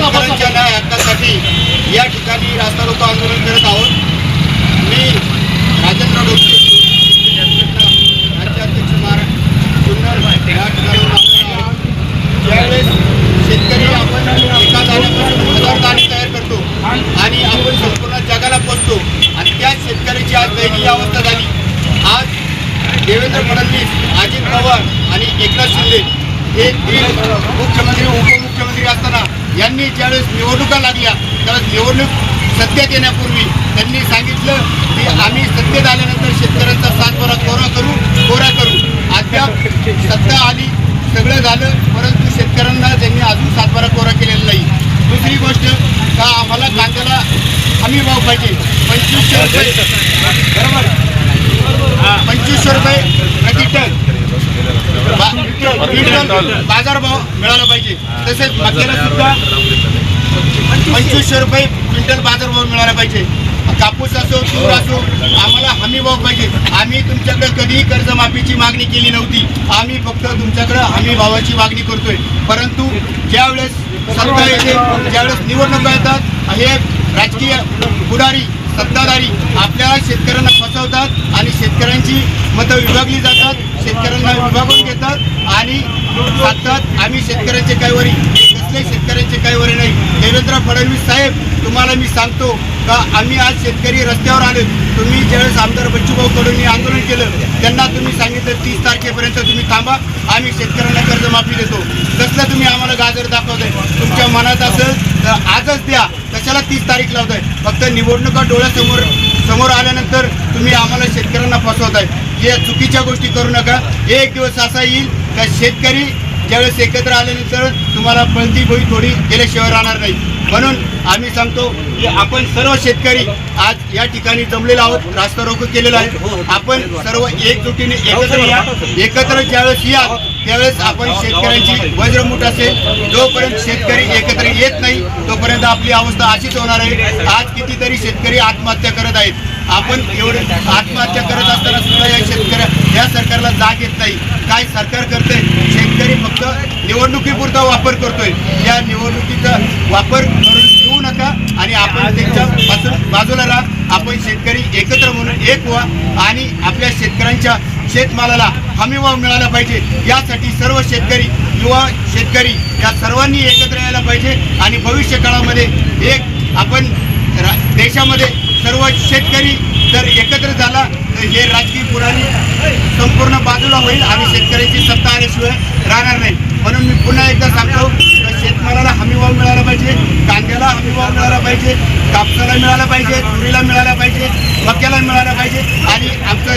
शेतकऱ्यांच्या न्याय हक्कासाठी या ठिकाणी रास्ता रोको आंदोलन करत आहोत। मी राजेंद्र डोके राज्याध्यक्ष महाराष्ट्र या ठिकाणी ज्यावेळेस शेतकरी आपण एका दाण्यापासून 1000 दाणे तयार करतो आणि आपण संपूर्ण जगाला पोचतो आणि त्या शेतकऱ्याची आज दयनीय अवस्था झाली। आज देवेंद्र फडणवीस, अजित पवार आणि एकनाथ शिंदे हे तीन मुख्यमंत्री उपमुख्यमंत्री असताना यांनी ज्यावेळेस निवडणुका लागल्या त्यावेळेस निवडणूक सत्तेत येण्यापूर्वी त्यांनी सांगितलं की आम्ही सत्तेत आल्यानंतर शेतकऱ्यांचा सातबारा कोरा करू। अद्याप सत्ता आली, सगळं झालं, परंतु शेतकऱ्यांना त्यांनी अजून सातबारा कोरा केलेला नाही। दुसरी गोष्ट का आम्हाला कांद्याला हमी भाव पाहिजे 2500 रुपये, बरोबर 2500 रुपये प्रति टन बाजारभाव मिळाला पाहिजे। तसेच मक्याला सुद्धा 2500 रुपये क्विंटल बाजारभाव मिळाला पाहिजे। कापूस असो, तूर असो, आम्हाला हमी भाव पाहिजे। आम्ही तुमच्याकडे कधीही कर्जमाफीची मागणी केली नव्हती, आम्ही फक्त तुमच्याकडे हमी भावाची मागणी करतोय। परंतु ज्यावेळेस सत्ता येते, ज्यावेळेस निवडणुका येतात, हे राजकीय पुढारी सत्ताधारी आपल्या शेतकऱ्यांना फसवतात आणि शेतकऱ्यांची मतं विभागली जातात, शेतकऱ्यांना विभागून घेतात आणि सांगतात आम्ही शेतकऱ्यांचे काही वरी, कसले शेतकऱ्यांचे काही वरी नाही। देवेंद्र फडणवीस साहेब, तुम्हाला मी सांगतो का आम्ही आज शेतकरी रस्त्यावर आलो। तुम्ही ज्यावेळेस आमदार बच्चूभाऊ कडूंनी आंदोलन केलं त्यांना तुम्ही सांगितलं 30 तारखेपर्यंत तुम्ही थांबा, आम्ही शेतकऱ्यांना कर्जमाफी देतो। कसलं तुम्ही आम्हाला गाजर दाखवताय? तुमच्या मनात असेल तर आजच द्या, कशाला 30 तारीख लावताय? फक्त निवडणुका डोळ्यासमोर आल्यानंतर तुम्ही आम्हाला शेतकऱ्यांना फसवताय। हे चुकीच्या गोष्टी करू नका। एक दिवस असा येईल का शेतकरी ज्यावेळेस एकत्र आल्यानंतर तुम्हाला पळती गोळी थोडी केल्याशिवाय राहणार नाही। म्हणून आम्ही सांगतो की आपण सर्व शेतकरी आज या ठिकाणी जमलेलो आहोत, रास्ता रोको केलेला आहे। आपण सर्व एकजुटीने एकत्र या, एकत्र ज्यावेळेस या त्यावेळेस आपण शेतकऱ्यांची वज्रमुठ असेल। जोपर्यंत शेतकरी एकत्र येत नाही तोपर्यंत आपली अवस्था अशीच होणार आहे। आज कितीतरी शेतकरी आत्महत्या करत आहेत, आपण एवढे आत्महत्या करत असताना सुद्धा या सरकारला जाग येत नाही। काय सरकार करतंय? शेतकरी फक्त निवडणुकीपुरता वापर करतोय। या निवडणुकीचा वापर करून घेऊ नका आणि आपण त्यांच्यापासून बाजूला राहा। आपण शेतकरी एकत्र म्हणून एक व्हा आणि आपल्या शेतकऱ्यांच्या शेतमालाला हमीभाव मिळाला पाहिजे। यासाठी सर्व शेतकरी, युवा शेतकरी या सर्वांनी एकत्र यायला पाहिजे आणि भविष्य काळामध्ये एक आपण देशामध्ये सर्व शेतकरी जर एकत्र झाला तर हे राजकीय पुढारी संपूर्ण बाजूला होईल आणि शेतकऱ्यांची सत्ता आल्याशिवाय राहणार नाही। म्हणून मी पुन्हा एकदा सांगतो शेतमालाला हमीभाव मिळाला पाहिजे, कांद्याला हमीभाव मिळाला पाहिजे, कापसाला मिळाला पाहिजे, तुरीला मिळाला पाहिजे, मक्याला मिळाला पाहिजे आणि आमचं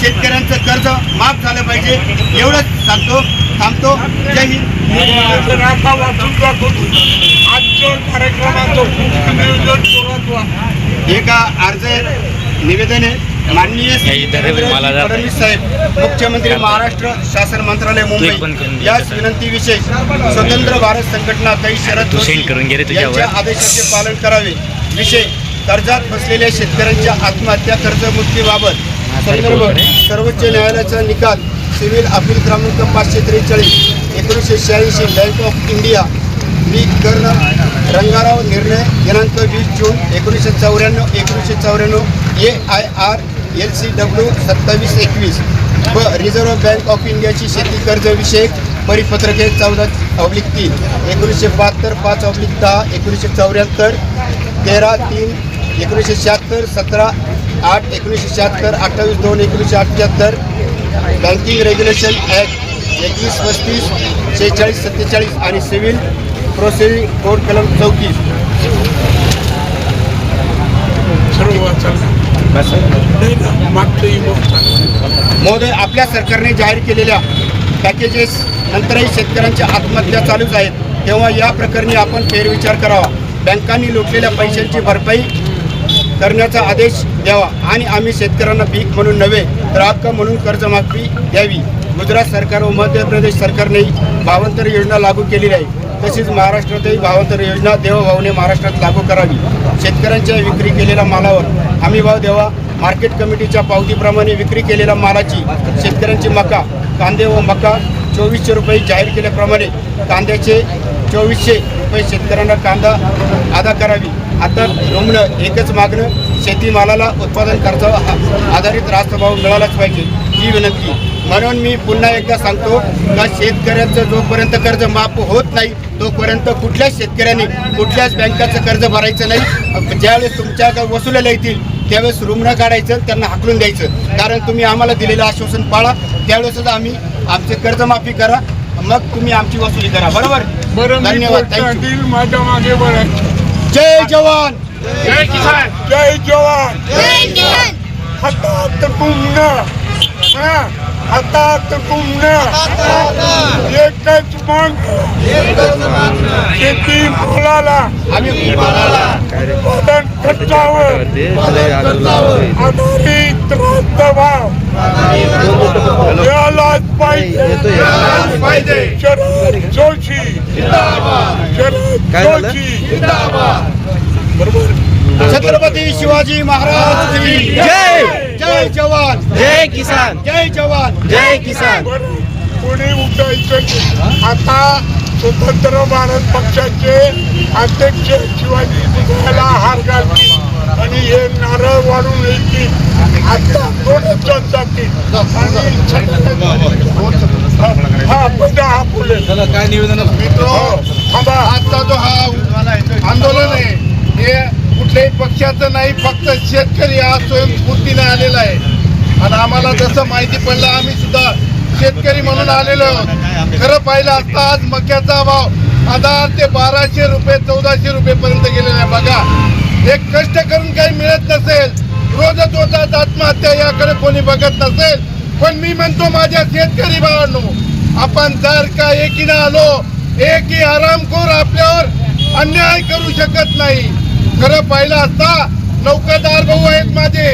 शेतकऱ्यांचं कर्ज माफ झालं पाहिजे। एवढंच सांगतो, थांबतो। जय हिंद। एका अर्ज निवेदन आहे माननीय फडणवीस साहेब, मुख्यमंत्री महाराष्ट्र शासन मंत्रालय मुंबई याच विनंतीविषयी स्वतंत्र भारत संघटना काही शरद जोशी यांच्या आदेशाचे पालन करावे। विषय कर्जात फसलेल्या शेतकऱ्यांच्या आत्महत्या कर्जमुक्तीबाबत संदर्भ सर्वोच्च न्यायालयाचा निकाल सिव्हिल अपील क्रमांक 543 1986 बँक ऑफ इंडिया कर्ण रंगाराव निर्णय दिनांक 20 जून 1994 AIR LCW 2721 व रिझर्व्ह बँक ऑफ इंडियाची शेती कर्ज विषयक परिपत्रके 14/3 1972 5/10 1974 13/3 1976 17/8 1976 28/2 1978 बँकिंग रेग्युलेशन ॲक्ट 2135 46 47 आणि सिव्हिल प्रोसिडिंग कोड कलम 34। महोदय, आपल्या सरकारने जाहीर केलेल्या पॅकेजेस नंतरही शेतकऱ्यांच्या आत्महत्या चालूच आहेत, तेव्हा या प्रकरणी आपण फेरविचार करावा। बँकांनी लुटलेल्या पैशांची भरपाई करण्याचा आदेश द्यावा आणि आम्ही शेतकऱ्यांना भीक म्हणून नव्हे तर हक्क म्हणून कर्जमाफी द्यावी। गुजरात सरकार व मध्य प्रदेश सरकारने भावांतर योजना लागू केलेली आहे, तसेच महाराष्ट्रातही भावांतर योजना देवभावने महाराष्ट्रात लागू करावी। शेतकऱ्यांच्या विक्री केलेल्या मालावर हमीभाव द्यावा। मार्केट कमिटीच्या पावतीप्रमाणे विक्री केलेल्या मालाची शेतकऱ्यांची मका, कांदे व मका 2400 रुपये जाहीर केल्याप्रमाणे कांद्याचे 2400 रुपये शेतकऱ्यांना कांदा अदा करावी. आता रुग्ण एकच मागणं, शेतीमालाला उत्पादन खर्च आधारित रास्त भाव मिळालाच पाहिजे ही विनंती. म्हणून मी पुन्हा एकदा सांगतो का शेतकऱ्यांचं जोपर्यंत कर्ज माफ होत नाही तोपर्यंत कुठल्याच शेतकऱ्यांनी कुठल्याच बँकाचं कर्ज भरायचं नाही. ज्यावेळेस तुमच्याकडे वसुलीला येतील त्यावेळेस रुग्ण काढायचं, त्यांना हाकलून द्यायचं. कारण तुम्ही आम्हाला दिलेलं आश्वासन पाळा, त्यावेळेसच आम्ही आमचे कर्जमाफी करा, मग तुम्ही आमची वसुली करा. बरोबर. धन्यवाद. थँक्यू. माझ्या मागे बरं. जय जवान, जय किसान, जय जवान, जय किसान. हातात कुंभण, हातात कुंभण, एकच माग शेती मालाला आम्ही उत्पादन खर्चावर आधारित रास्त भाव मिळालाच पाहिजे. शरद जोशी, शरद जोशी. बरोबर. छत्रपती शिवाजी महाराज की जय. जय जवान, जय किसान, जय जवान, जय किसान. कोणी उठायचं. आता स्वतंत्र भारत पक्षाचे अध्यक्ष शिवाजी पुतळ्याला हार घालतील आणि हे नारळ वाढून येतील. आता दोनच जातील. हा पहिला हा पुढे काय निवेदन थांबा. आजचा जो हा आंदोलन आहे हे कुठल्याही पक्षाचं नाही, फक्त शेतकरी हा स्वयंस्फूर्तीने आलेला आहे. आणि आम्हाला जसं माहिती पडलं आम्ही सुद्धा शेतकरी म्हणून आलेलो आहोत. खरं पाहिलं असता आज मक्याचा भाव 1000 ते 1200 रुपये 1400 रुपयेपर्यंत गेलेला आहे. बघा, हे कष्ट करून काही मिळत नसेल, रोजच होतात आत्महत्या, याकडे कोणी बघत नसेल. पण मी म्हणतो माझ्या शेतकरी भावांनो, आपण जर का एकीनं आलो, एकही हरामखोर आपल्यावर अन्याय करू शकत नाही. खरं पाहिलं असता नौकरदार भाऊ आहेत माझे,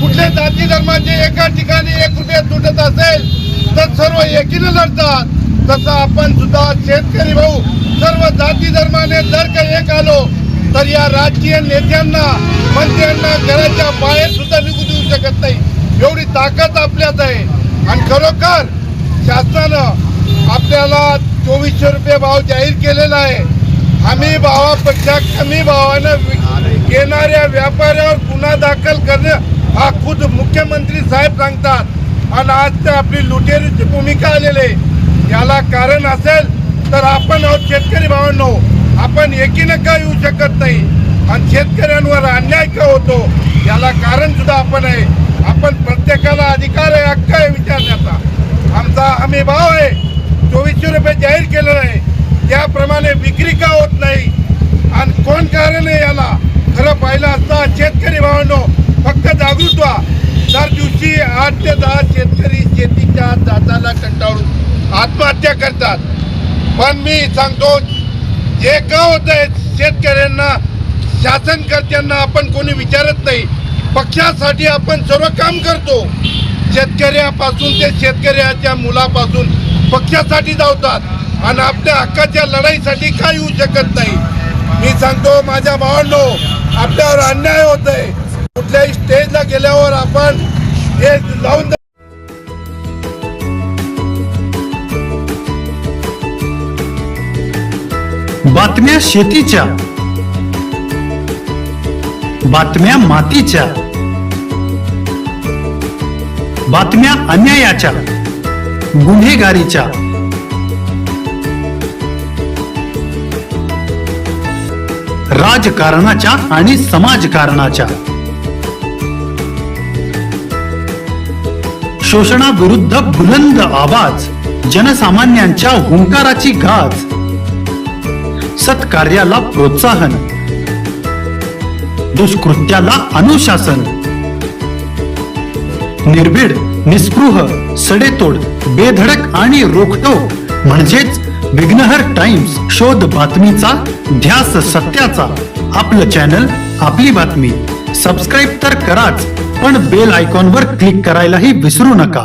कुठले जाती धर्माचे एका ठिकाणी 1 रुपया तुटत असेल तर सर्व एकीने लढतात. तसं आपण सुद्धा शेतकरी भाऊ सर्व जाती धर्माने जर का एक आलो तर या राजकीय नेत्यांना मंत्र्यांना घराच्या बाहेर सुद्धा निघू देऊ शकत नाही. एवढी ताकद आपल्यात आहे. आणि खरोखर शासनानं आपल्याला 2400 रुपये भाव जाहीर केलेला आहे. हमी भावापेक्षा कमी भावानं घेणाऱ्या व्यापाऱ्यावर गुन्हा दाखल करणे हा खुद मुख्यमंत्री साहेब सांगतात. आणि आज ते आपली लुटेरीची भूमिका आलेली आहे. याला कारण असेल तर आपण आहोत शेतकरी भावांनो, आपण एकीनं का येऊ शकत नाही आणि शेतकऱ्यांवर अन्याय का होतो याला कारण सुद्धा आपण आहे. आपण प्रत्येकाला अधिकार आहे, हक्क आहे विचारण्याचा. आमचा हमी भाव आहे 2400 रुपये जाहीर केलेला आहे. त्याप्रमाणे विक्री का होत नाही आणि कोण कारण आहे याला? खरं पाहिलं असता शेतकरी भावांनो, फक्त जागृत व्हा. दर दिवशी 8 ते 10 शेतकरी शेतीच्या जाचाला कंटाळून आत्महत्या करतात. पण मी सांगतो, जे का होत आहे शेतकऱ्यांना, शासनकर्त्यांना आपण कोणी विचारत नाही. पक्षासाठी आपण सर्व काम करतो. शेतकऱ्यापासून ते शेतकऱ्याच्या मुलापासून पक्षासाठी धावतात आणि आपल्या हक्काच्या लढाईसाठी काय येऊ शकत नाही. मी सांगतो माझ्या भावांनो, आपल्यावर अन्याय होत आहे. कुठल्याही स्टेजला गेल्यावर आपण हे लावून बातम्या शेतीच्या, बातम्या मातीच्या, बातम्या अन्यायाच्या, गुन्हेगारीच्या, राजकारणाच्या आणि समाजकारणाच्या, शोषणाविरुद्ध बुलंद आवाज, जनसामान्यांच्या हुंकाराची गाज, सत्कार्याला प्रोत्साहन, दुष्कृत्याला अनुशासन, निर्भीड, निस्पृह, सडेतोड, बेधडक आणि रोखटोक म्हणजेच विघ्नहर टाइम्स. शोध बातमीचा, ध्यास सत्याचा. आपलं चॅनल, आपली बातमी. सबस्क्राईब तर कराच, पण बेल आयकॉनवर क्लिक करायलाही विसरू नका.